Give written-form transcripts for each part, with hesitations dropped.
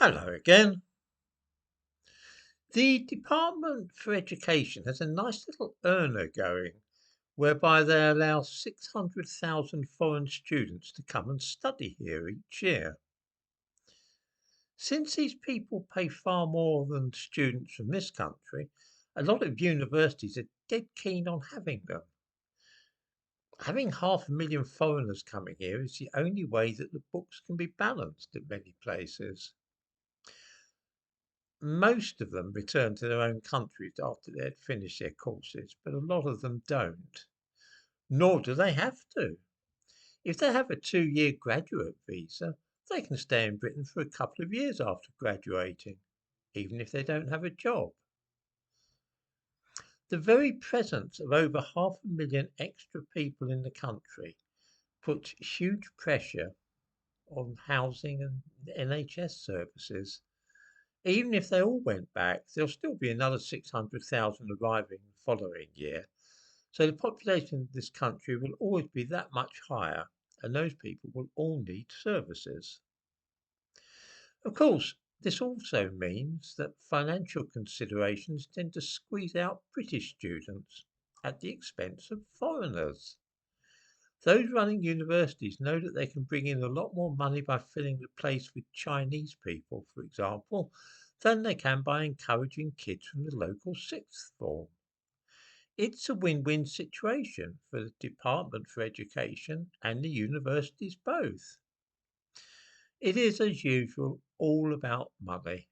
Hello again. The Department for Education has a nice little earner going whereby they allow 600,000 foreign students to come and study here each year. Since these people pay far more than students from this country, a lot of universities are dead keen on having them. Having 500,000 foreigners coming here is the only way that the books can be balanced at many places. Most of them return to their own countries after they'd finished their courses, but a lot of them don't. Nor do they have to. If they have a 2-year graduate visa, they can stay in Britain for a couple of years after graduating, even if they don't have a job. The very presence of over 500,000 extra people in the country puts huge pressure on housing and NHS services. Even if they all went back, there'll still be another 600,000 arriving the following year. So the population of this country will always be that much higher, and those people will all need services. Of course, this also means that financial considerations tend to squeeze out British students at the expense of foreigners. Those running universities know that they can bring in a lot more money by filling the place with Chinese people, for example, than they can by encouraging kids from the local sixth form. It's a win-win situation for the Department for Education and the universities both. It is, as usual, all about money.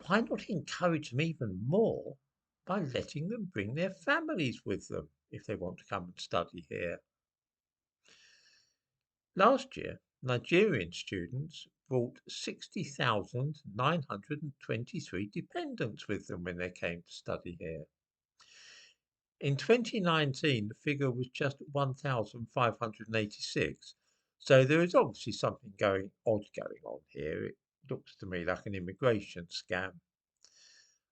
Why not encourage them even more by letting them bring their families with them if they want to come and study here? Last year, Nigerian students brought 60,923 dependents with them when they came to study here. In 2019, the figure was just 1,586. So there is obviously something odd going on here. It looks to me like an immigration scam.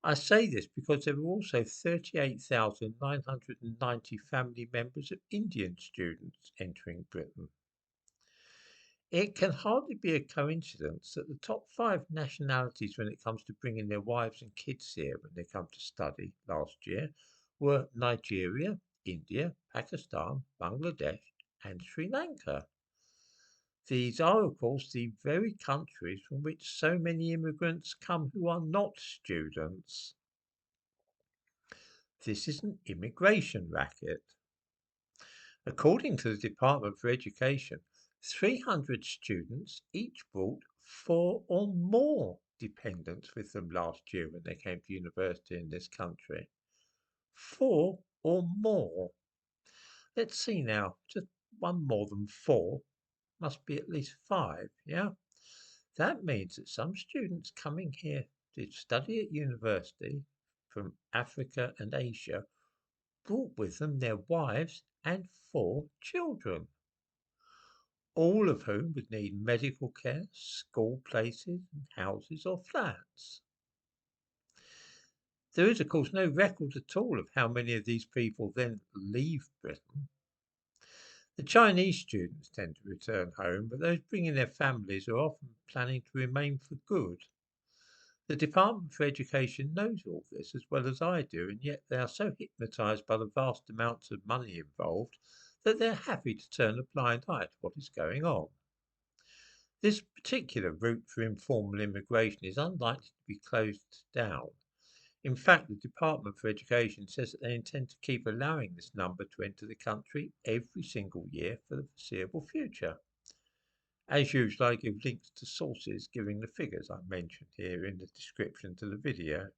I say this because there were also 38,990 family members of Indian students entering Britain. It can hardly be a coincidence that the top 5 nationalities when it comes to bringing their wives and kids here when they come to study last year were Nigeria, India, Pakistan, Bangladesh, and Sri Lanka. These are, of course, the very countries from which so many immigrants come who are not students. This is an immigration racket. According to the Department for Education, 300 students each brought 4 or more dependents with them last year when they came to university in this country. 4 or more. Let's see now, just one more than 4 must be at least 5, yeah? That means that some students coming here to study at university from Africa and Asia brought with them their wives and 4 children, all of whom would need medical care, school places, and houses or flats. There is, of course, no record at all of how many of these people then leave Britain. The Chinese students tend to return home, but those bringing their families are often planning to remain for good. The Department for Education knows all this as well as I do, and yet they are so hypnotized by the vast amounts of money involved that they're happy to turn a blind eye to what is going on. This particular route for informal immigration is unlikely to be closed down. In fact, the Department for Education says that they intend to keep allowing this number to enter the country every single year for the foreseeable future. As usual, I give links to sources giving the figures I mentioned here in the description to the video.